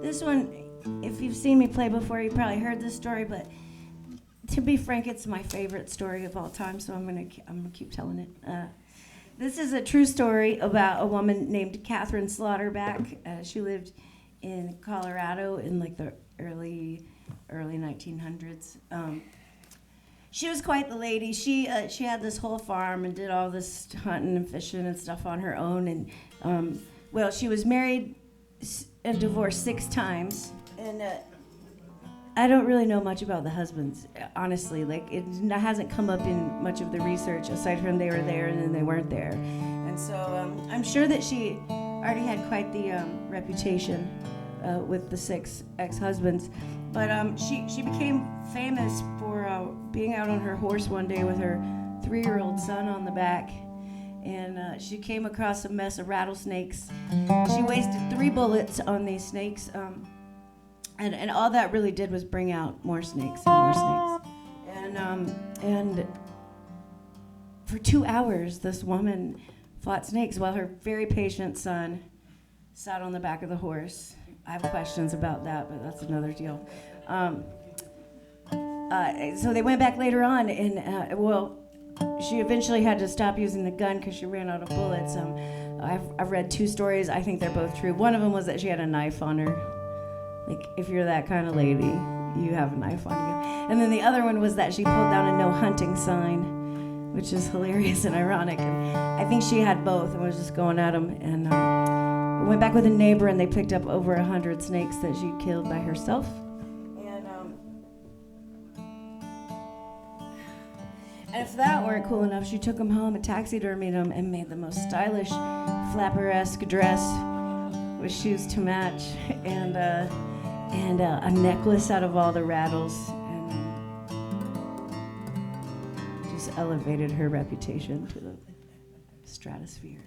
This one, if you've seen me play before, you probably heard this story, but to be frank, it's my favorite story of all time, so I'm gonna keep telling it. This is a true story about a woman named Katherine Slaughterback. She lived in Colorado in like the early 1900s. She was quite the lady. She had this whole farm and did all this hunting and fishing and stuff on her own. And well, she was married and divorced 6 times. And I don't really know much about the husbands, honestly. Like, it hasn't come up in much of the research, aside from they were there and then they weren't there. And so I'm sure that she already had quite the reputation with the 6 ex-husbands. But she became famous for being out on her horse one day with her 3-year-old son on the back. And she came across a mess of rattlesnakes. She wasted 3 bullets on these snakes. And all that really did was bring out more snakes and more snakes. And for 2 hours, this woman fought snakes while her very patient son sat on the back of the horse. I have questions about that, but that's another deal. So they went back later on, and she eventually had to stop using the gun because she ran out of bullets. I've read 2 stories. I think they're both true. One of them was that she had a knife on her. Like, if you're that kind of lady, you have a knife on you. And then the other one was that she pulled down a no hunting sign, which is hilarious and ironic. And I think she had both and was just going at them. And went back with a neighbor, and they picked up over 100 snakes that she killed by herself. And if that weren't cool enough, she took them home and taxidermied them and made the most stylish flapper-esque dress with shoes to match, and a necklace out of all the rattles, and just elevated her reputation to the stratosphere.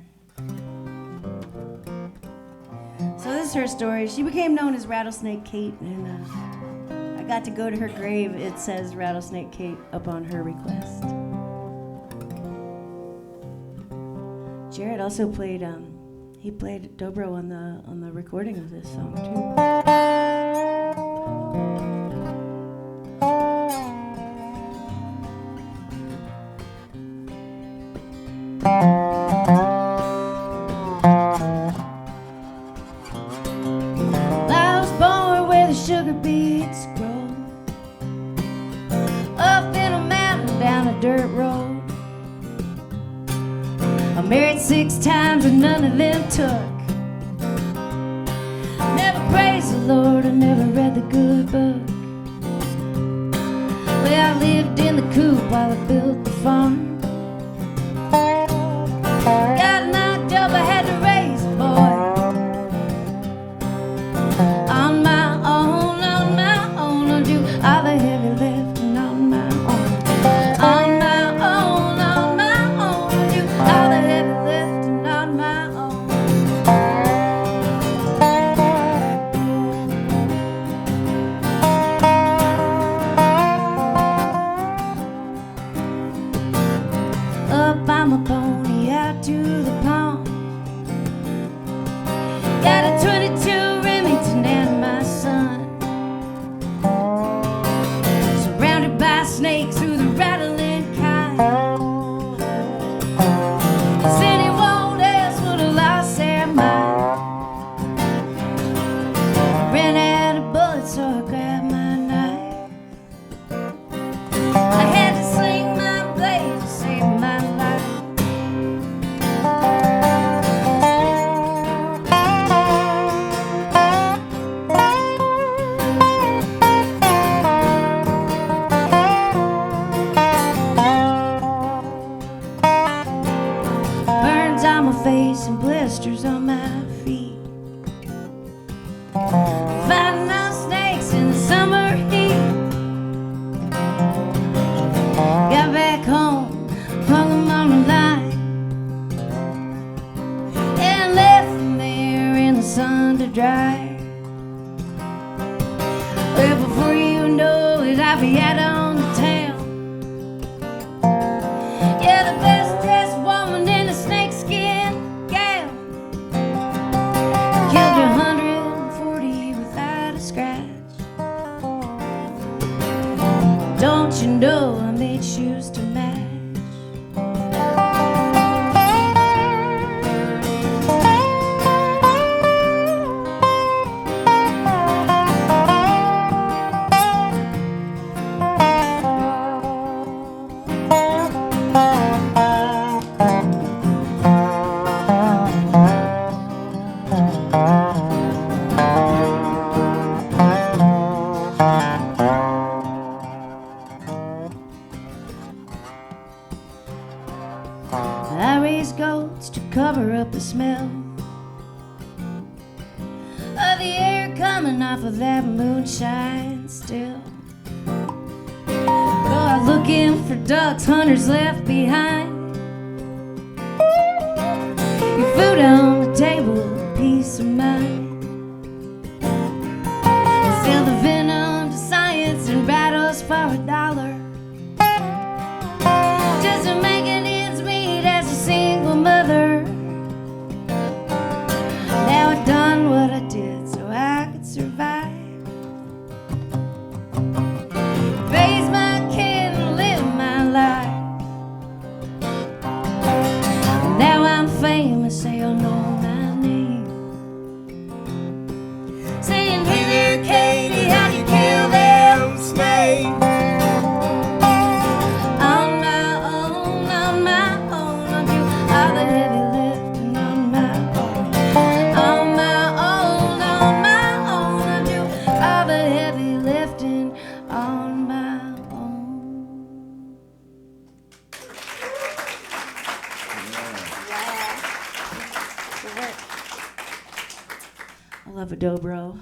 So this is her story. She became known as Rattlesnake Kate, and I got to go to her grave. It says Rattlesnake Kate up on her request. Jared also played he played dobro on the recording of this song too. I was born where the sugar beets grow, up in a mountain down a dirt road. I married 6 times and none of them took. Never praised the Lord, I never read the good book. Well, I lived in the coop while I built the farm. Got knocked up, I had to raise a boy. On my own, I do all the heavy lifting on my own. On my own, I do all the heavy lifting on my own. Up on my pony out to the pond. Got a 22 Remington and my son. Surrounded by snakes through the rattling kind. Cause anyone else would have lost their mind. Ran out of bullets, so I grabbed my knife. I had to sling my blade to save my life. Burns on my face and blisters on my feet. Fighting those snakes in the summer heat. Got back home, hung them on the line, and left them there in the sun to dry. Well, before you know it, I'll be out on the town. Yeah, the best dressed woman in a snakeskin gown. Killed 140 without Don't you know I made shoes to match? I raised goats to cover up the smell of the air coming off of that moonshine still. Go out looking for ducks, hunters left behind. Your food on the table, peace of mind. Sell the venom to science and battles for $1. Just to make it ends meet as a single mother. Now I've done what I did so I could survive. Raise my kid and live my life. Now I'm famous, they all know my name. Saying, hey there, Katie, how'd you kill them snakes? I love a dobro.